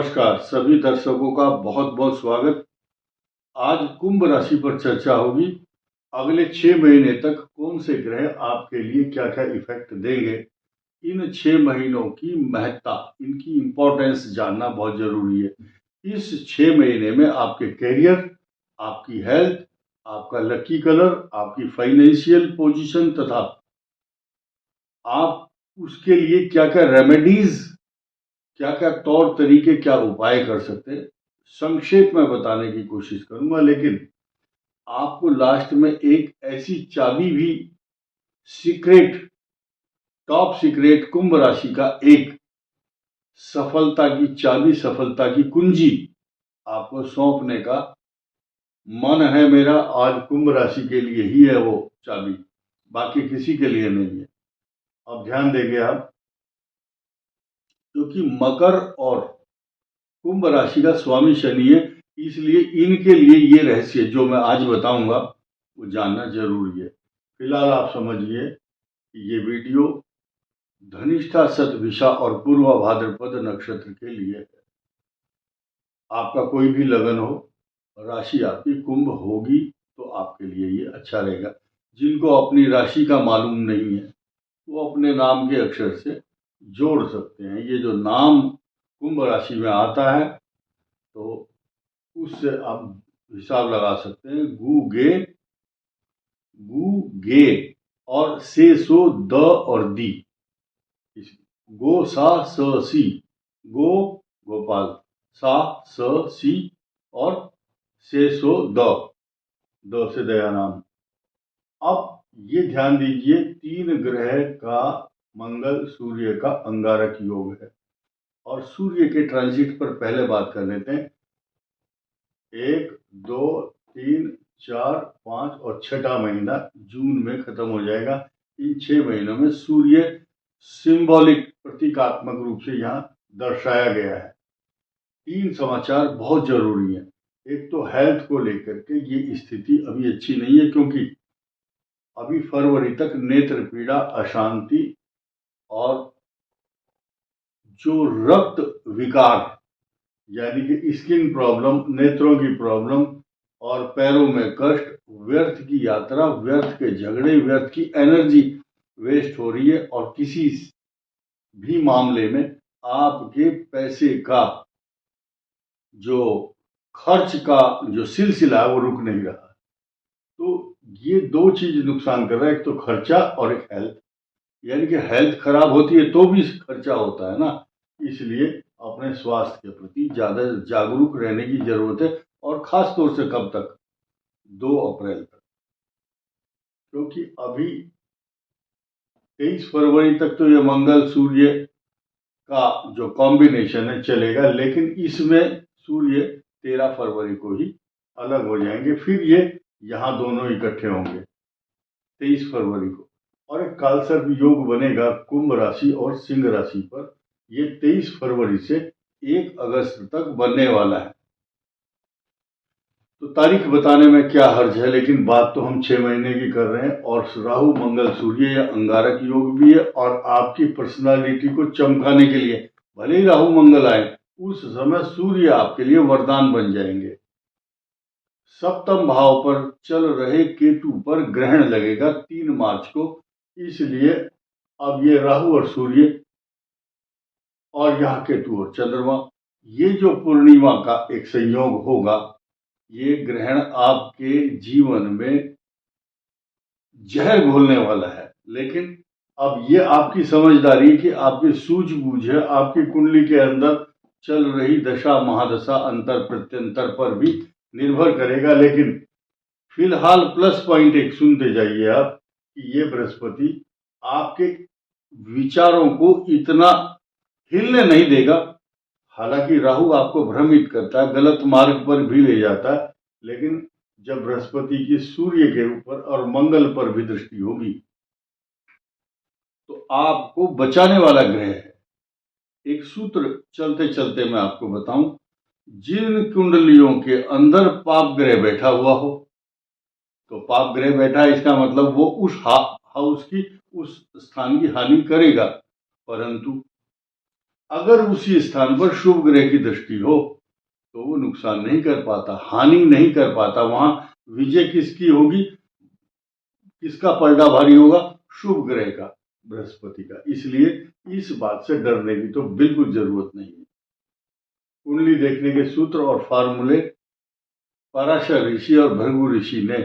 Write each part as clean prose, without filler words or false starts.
नमस्कार सभी दर्शकों का बहुत बहुत स्वागत। आज कुंभ राशि पर चर्चा होगी। अगले 6 महीने तक कौन से ग्रह आपके लिए क्या क्या इफेक्ट देंगे, इन 6 महीनों की महत्ता, इनकी इंपॉर्टेंस जानना बहुत जरूरी है। इस 6 महीने में आपके करियर, आपकी हेल्थ, आपका लकी कलर, आपकी फाइनेंशियल पोजीशन तथा आप उसके लिए क्या क्या रेमेडीज, क्या क्या तौर तरीके, क्या उपाय कर सकते हैं, संक्षेप में बताने की कोशिश करूंगा। लेकिन आपको लास्ट में एक ऐसी चाबी भी, सीक्रेट, टॉप सीक्रेट, कुंभ राशि का एक सफलता की चाबी, सफलता की कुंजी आपको सौंपने का मन है मेरा। आज कुंभ राशि के लिए ही है वो चाबी, बाकी किसी के लिए नहीं है। अब ध्यान देंगे आप, क्योंकि मकर और कुंभ राशि का स्वामी शनि है, इसलिए इनके लिए ये रहस्य जो मैं आज बताऊंगा वो जानना जरूरी है। फिलहाल आप समझिए कि ये वीडियो धनिष्ठा, शतभिषा और पूर्वा भाद्रपद नक्षत्र के लिए है। आपका कोई भी लगन हो, राशि आपकी कुंभ होगी तो आपके लिए ये अच्छा रहेगा। जिनको अपनी राशि का मालूम नहीं है वो अपने नाम के अक्षर से जोड़ सकते हैं। ये जो नाम कुंभ राशि में आता है तो उससे आप हिसाब लगा सकते हैं। गु गे और से सो द और दी, गो सा स सी, गो गोपाल, सा स सी और से सो द से दया नाम। अब ये ध्यान दीजिए, 3 ग्रह का मंगल सूर्य का अंगारक योग है और सूर्य के ट्रांजिट पर पहले बात कर लेते हैं। 1, 2, 3, 4, 5 और 6ठा महीना जून में खत्म हो जाएगा। इन 6 महीनों में सूर्य सिंबॉलिक, प्रतीकात्मक रूप से यहाँ दर्शाया गया है। 3 समाचार बहुत जरूरी हैं। एक तो हेल्थ को लेकर के ये स्थिति अभी अच्छी नहीं है, क्योंकि अभी फरवरी तक नेत्र पीड़ा, अशांति और जो रक्त विकार यानी कि स्किन प्रॉब्लम, नेत्रों की प्रॉब्लम और पैरों में कष्ट, व्यर्थ की यात्रा, व्यर्थ के झगड़े, व्यर्थ की एनर्जी वेस्ट हो रही है और किसी भी मामले में आपके पैसे का जो खर्च का जो सिलसिला है वो रुक नहीं रहा। तो ये 2 चीज नुकसान कर रहा है, एक तो खर्चा और एक हेल्थ। यानी कि हेल्थ खराब होती है तो भी खर्चा होता है ना। इसलिए अपने स्वास्थ्य के प्रति ज्यादा जागरूक रहने की जरूरत है, और खास तौर से कब तक, 2 अप्रैल तक। क्योंकि अभी 23 फरवरी तक तो ये मंगल सूर्य का जो कॉम्बिनेशन है चलेगा, लेकिन इसमें सूर्य 13 फरवरी को ही अलग हो जाएंगे। फिर ये यहाँ दोनों इकट्ठे होंगे 23 फरवरी को, और एक कालसर्प योग बनेगा कुंभ राशि और सिंह राशि पर। ये 23 फरवरी से 1 अगस्त तक बनने वाला है। तो तारीख बताने में क्या हर्ज है, लेकिन बात तो हम 6 महीने की कर रहे हैं। और राहु मंगल सूर्य या अंगारक योग भी है, और आपकी पर्सनालिटी को चमकाने के लिए भले ही राहु मंगल आए, उस समय सूर्य आपके लिए वरदान बन जाएंगे। सप्तम भाव पर चल रहे केतु पर ग्रहण लगेगा 3 मार्च को, इसलिए अब ये राहु और सूर्य और यहाँ केतु और चंद्रमा, ये जो पूर्णिमा का एक संयोग होगा, ये ग्रहण आपके जीवन में जहर घोलने वाला है। लेकिन अब ये आपकी समझदारी है कि आपकी सूझबूझ है, आपकी कुंडली के अंदर चल रही दशा, महादशा, अंतर प्रत्यंतर पर भी निर्भर करेगा। लेकिन फिलहाल प्लस पॉइंट एक सुनते जाइए आप, कि ये बृहस्पति आपके विचारों को इतना हिलने नहीं देगा। हालांकि राहु आपको भ्रमित करता है, गलत मार्ग पर भी ले जाता है, लेकिन जब बृहस्पति की सूर्य के ऊपर और मंगल पर भी दृष्टि होगी तो आपको बचाने वाला ग्रह है। एक सूत्र चलते चलते मैं आपको बताऊं, जिन कुंडलियों के अंदर पाप ग्रह बैठा हुआ हो, तो पाप ग्रह बैठा है इसका मतलब वो उस हाउस की, उस स्थान की हानि करेगा। परंतु अगर उसी स्थान पर शुभ ग्रह की दृष्टि हो तो वो नुकसान नहीं कर पाता, हानि नहीं कर पाता। वहां विजय किसकी होगी, किसका पलड़ा भारी होगा, शुभ ग्रह का, बृहस्पति का। इसलिए इस बात से डरने की तो बिल्कुल जरूरत नहीं है। कुंडली देखने के सूत्र और फार्मूले पराशर ऋषि और भृगु ऋषि ने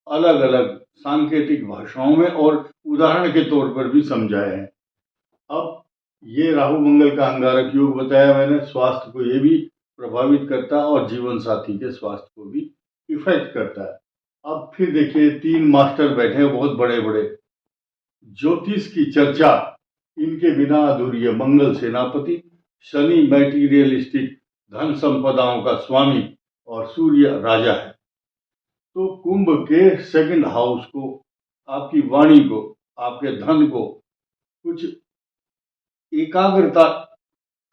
अलग अलग सांकेतिक भाषाओं में और उदाहरण के तौर पर भी समझाए हैं। अब ये राहु मंगल का अंगारक योग बताया मैंने, स्वास्थ्य को ये भी प्रभावित करता है और जीवन साथी के स्वास्थ्य को भी इफेक्ट करता है। अब फिर देखिए, 3 मास्टर बैठे हैं बहुत बड़े बड़े। ज्योतिष की चर्चा इनके बिना अधूरी है। मंगल सेनापति, शनि मैटीरियलिस्टिक धन संपदाओं का स्वामी और सूर्य राजा है। तो कुंभ के सेकंड हाउस को, आपकी वाणी को, आपके धन को कुछ एकाग्रता,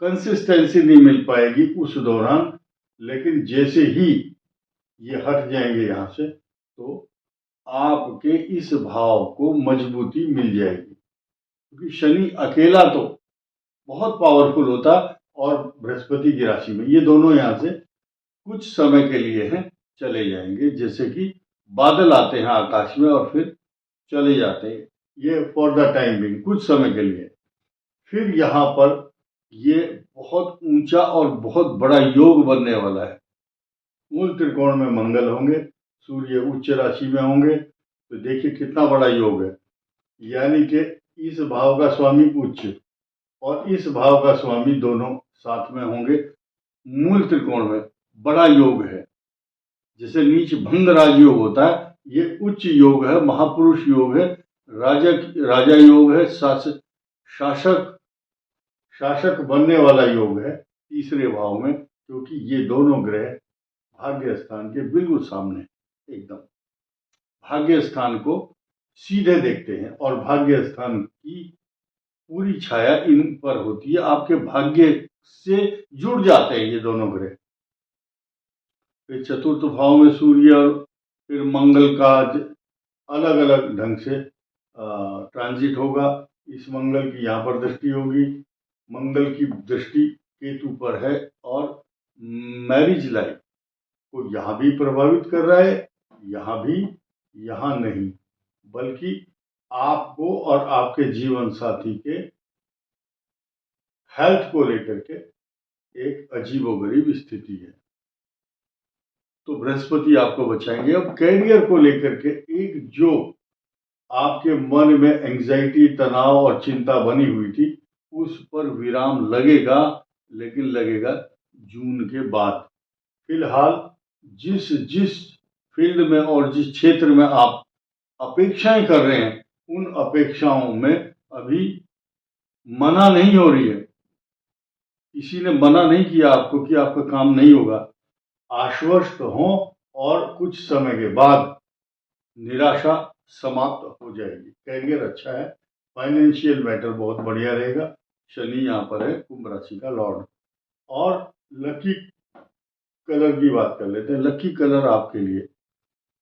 कंसिस्टेंसी नहीं मिल पाएगी उस दौरान। लेकिन जैसे ही ये हट जाएंगे यहाँ से तो आपके इस भाव को मजबूती मिल जाएगी, क्योंकि शनि अकेला तो बहुत पावरफुल होता और बृहस्पति की राशि में ये दोनों यहाँ से कुछ समय के लिए हैं, चले जाएंगे। जैसे कि बादल आते हैं आकाश में और फिर चले जाते हैं, ये फॉर द टाइम बिंग, कुछ समय के लिए। फिर यहाँ पर ये बहुत ऊंचा और बहुत बड़ा योग बनने वाला है। मूल त्रिकोण में मंगल होंगे, सूर्य उच्च राशि में होंगे, तो देखिए कितना बड़ा योग है। यानी कि इस भाव का स्वामी उच्च और इस भाव का स्वामी दोनों साथ में होंगे। मूल त्रिकोण में बड़ा योग है। जैसे नीच भंग राजयोग होता है, ये उच्च योग है, महापुरुष योग है, राजा योग है, शासक शासक बनने वाला योग है तीसरे भाव में, क्योंकि ये दोनों ग्रह भाग्य स्थान के बिल्कुल सामने, एकदम भाग्य स्थान को सीधे देखते हैं और भाग्य स्थान की पूरी छाया इन पर होती है। आपके भाग्य से जुड़ जाते हैं ये दोनों ग्रह। फिर चतुर्थ भाव में सूर्य और फिर मंगल का अलग अलग ढंग से ट्रांजिट होगा। इस मंगल की यहाँ पर दृष्टि होगी, मंगल की दृष्टि केतु पर है और मैरिज लाइफ को यहाँ भी प्रभावित कर रहा है, यहाँ भी, यहाँ नहीं, बल्कि आपको और आपके जीवन साथी के हेल्थ को लेकर के एक अजीबोगरीब स्थिति है। तो बृहस्पति आपको बचाएंगे। अब कैरियर को लेकर के एक जो आपके मन में एंजाइटी, तनाव और चिंता बनी हुई थी, उस पर विराम लगेगा, लेकिन लगेगा जून के बाद। फिलहाल जिस जिस फील्ड में और जिस क्षेत्र में आप अपेक्षाएं कर रहे हैं, उन अपेक्षाओं में अभी मना नहीं हो रही है। किसी ने मना नहीं किया आपको कि आपका काम नहीं होगा। आश्वस्त हों और कुछ समय के बाद निराशा समाप्त हो जाएगी। कैरियर अच्छा है, फाइनेंशियल मैटर बहुत बढ़िया रहेगा। शनि यहाँ पर है, कुंभ राशि का लॉर्ड। और लकी कलर की बात कर लेते हैं। लकी कलर आपके लिए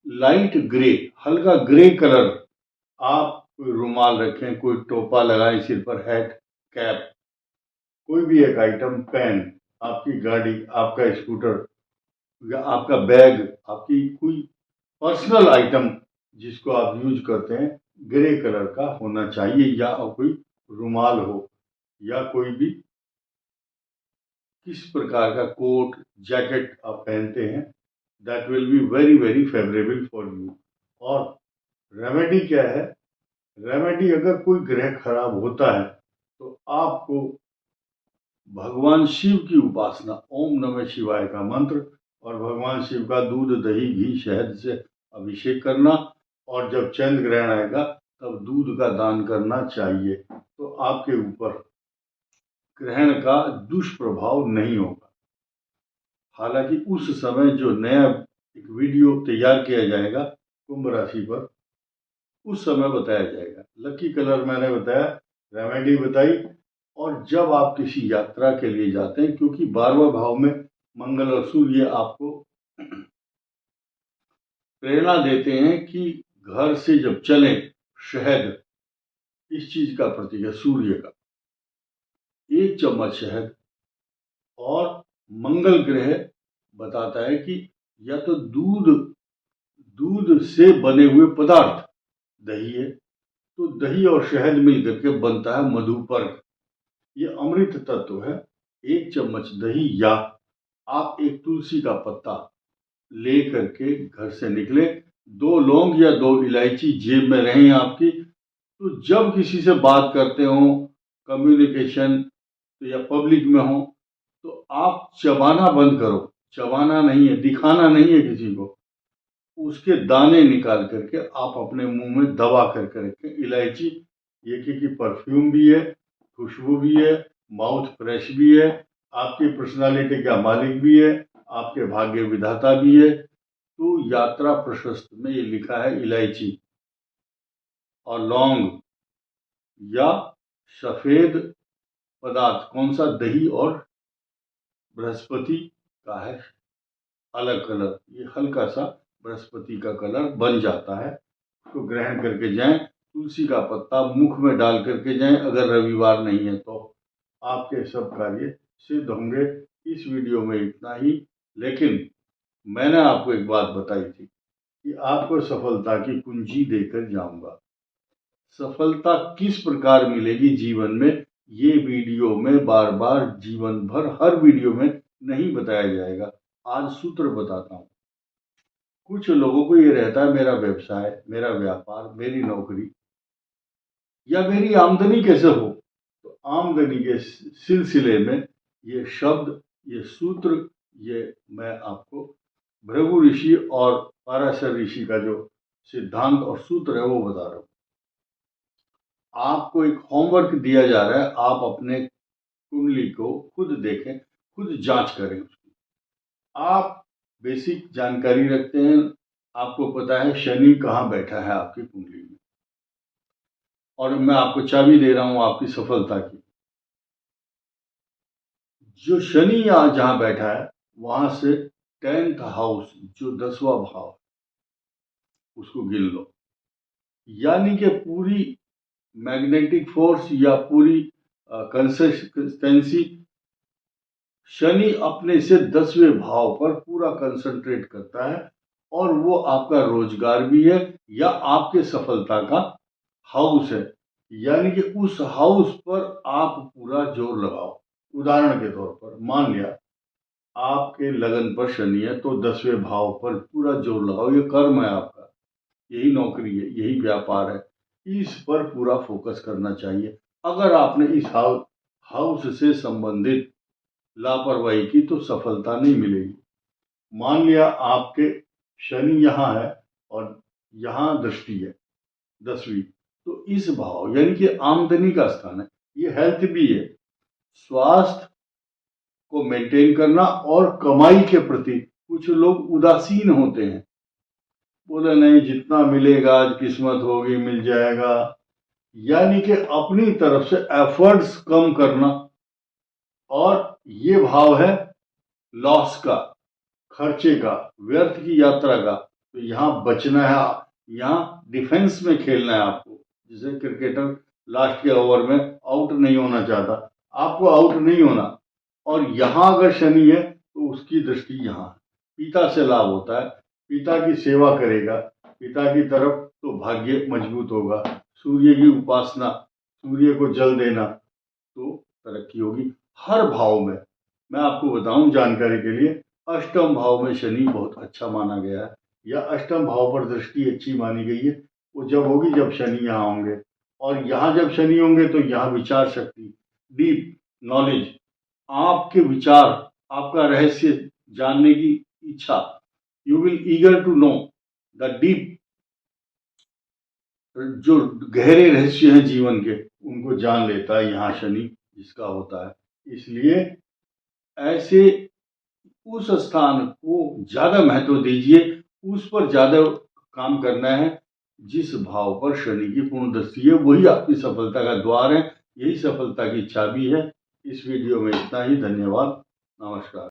लाइट ग्रे, हल्का ग्रे कलर। आप कोई रुमाल रखें, कोई टोपा लगाएं सिर पर, हैट, कैप, कोई भी एक आइटम, पेन, आपकी गाड़ी, आपका स्कूटर या आपका बैग, आपकी कोई पर्सनल आइटम जिसको आप यूज करते हैं, ग्रे कलर का होना चाहिए। या कोई रुमाल हो या कोई भी किस प्रकार का कोट, जैकेट आप पहनते हैं, that will be very very favourable for you. और रेमेडी क्या है? रेमेडी, अगर कोई ग्रह खराब होता है तो आपको भगवान शिव की उपासना, ओम नमः शिवाय का मंत्र और भगवान शिव का दूध, दही, घी, शहद से अभिषेक करना, और जब चंद्र ग्रहण आएगा तब दूध का दान करना चाहिए। तो आपके ऊपर ग्रहण का दुष्प्रभाव नहीं होगा। हालांकि उस समय जो नया एक वीडियो तैयार किया जाएगा कुंभ राशि पर, उस समय बताया जाएगा। लकी कलर मैंने बताया, रेमेडी बताई। और जब आप किसी यात्रा के लिए जाते हैं, क्योंकि 12वें भाव में मंगल और सूर्य आपको प्रेरणा देते हैं कि घर से जब चलें, शहद इस चीज का प्रतीक है, सूर्य का। 1 चम्मच शहद। और मंगल ग्रह बताता है कि या तो दूध से बने हुए पदार्थ दही है, तो दही और शहद मिलकर के बनता है मधुपर्क। ये अमृत तत्व है। 1 चम्मच दही या आप एक तुलसी का पत्ता ले करके घर से निकले, 2 लौंग या 2 इलायची जेब में रहें आपकी, तो जब किसी से बात करते हो, कम्युनिकेशन या पब्लिक में हो, तो आप चबाना बंद करो। चबाना नहीं है, दिखाना नहीं है किसी को। उसके दाने निकाल करके आप अपने मुंह में दबा करके रखें। इलायची ये की परफ्यूम भी है, खुशबू भी है, माउथ फ्रेश भी है, आपकी पर्सनालिटी का मालिक भी है, आपके भाग्य विधाता भी है। तो यात्रा प्रशस्त में ये लिखा है इलायची और लौंग या सफेद पदार्थ कौन सा, दही और बृहस्पति का है अलग कलर, ये हल्का सा बृहस्पति का कलर बन जाता है। उसको ग्रहण करके जाएं। तुलसी का पत्ता मुख में डाल करके जाएं अगर रविवार नहीं है तो। आपके सब कार्य सिद्ध होंगे। इस वीडियो में इतना ही, लेकिन मैंने आपको एक बात बताई थी कि आपको सफलता की कुंजी देकर जाऊंगा। सफलता किस प्रकार मिलेगी जीवन में, ये वीडियो में बार बार जीवन भर हर वीडियो में नहीं बताया जाएगा। आज सूत्र बताता हूँ। कुछ लोगों को ये रहता है मेरा व्यवसाय, मेरा व्यापार, मेरी नौकरी या मेरी आमदनी कैसे हो। तो आमदनी के सिलसिले में ये शब्द, ये सूत्र, ये मैं आपको भृगु ऋषि और पराशर ऋषि का जो सिद्धांत और सूत्र है वो बता रहा हूँ। आपको एक होमवर्क दिया जा रहा है, आप अपने कुंडली को खुद देखें, खुद जांच करें उसकी। आप बेसिक जानकारी रखते हैं, आपको पता है शनि कहाँ बैठा है आपकी कुंडली में, और मैं आपको चाबी दे रहा हूं आपकी सफलता की। जो शनि यहाँ जहां बैठा है वहां से 10th हाउस जो 10वां भाव उसको गिन लो, यानी कि पूरी मैग्नेटिक फोर्स या पूरी कंसिस्टेंसी शनि अपने से 10वें भाव पर पूरा कंसंट्रेट करता है, और वो आपका रोजगार भी है या आपके सफलता का हाउस है। यानी कि उस हाउस पर आप पूरा जोर लगाओ। उदाहरण के तौर पर मान लिया आपके लगन पर शनि है, तो 10वें भाव पर पूरा जोर लगाओ। ये कर्म है आपका, यही नौकरी है, यही व्यापार है, इस पर पूरा फोकस करना चाहिए। अगर आपने इस हाउस से संबंधित लापरवाही की तो सफलता नहीं मिलेगी। मान लिया आपके शनि यहाँ है और यहाँ दृष्टि है 10वीं, तो इस भाव यानी कि आमदनी का स्थान है, ये हेल्थ भी है, स्वास्थ्य को मेंटेन करना और कमाई के प्रति कुछ लोग उदासीन होते हैं। बोले नहीं जितना मिलेगा आज किस्मत होगी मिल जाएगा, यानी कि अपनी तरफ से एफर्ट्स कम करना। और ये भाव है लॉस का, खर्चे का, व्यर्थ की यात्रा का। तो यहाँ बचना है, यहाँ डिफेंस में खेलना है आपको। जैसे क्रिकेटर लास्ट के ओवर में आउट नहीं होना चाहता, आपको आउट नहीं होना। और यहाँ अगर शनि है तो उसकी दृष्टि यहाँ है, पिता से लाभ होता है, पिता की सेवा करेगा, पिता की तरफ तो भाग्य मजबूत होगा। सूर्य की उपासना, सूर्य को जल देना, तो तरक्की होगी हर भाव में। मैं आपको बताऊं जानकारी के लिए, अष्टम भाव में शनि बहुत अच्छा माना गया है, या अष्टम भाव पर दृष्टि अच्छी मानी गई है। वो जब होगी जब शनि यहाँ होंगे, और यहाँ जब शनि होंगे तो यहाँ विचार शक्ति, डीप नॉलेज, आपके विचार, आपका रहस्य जानने की इच्छा, you will eager to know the deep, जो गहरे रहस्य हैं जीवन के उनको जान लेता है यहाँ शनि जिसका होता है। इसलिए ऐसे उस स्थान को ज्यादा महत्व दीजिए, उस पर ज्यादा काम करना है जिस भाव पर शनि की पूर्ण दृष्टि है, वही आपकी सफलता का द्वार है, यही सफलता की चाबी है। इस वीडियो में इतना ही। धन्यवाद, नमस्कार।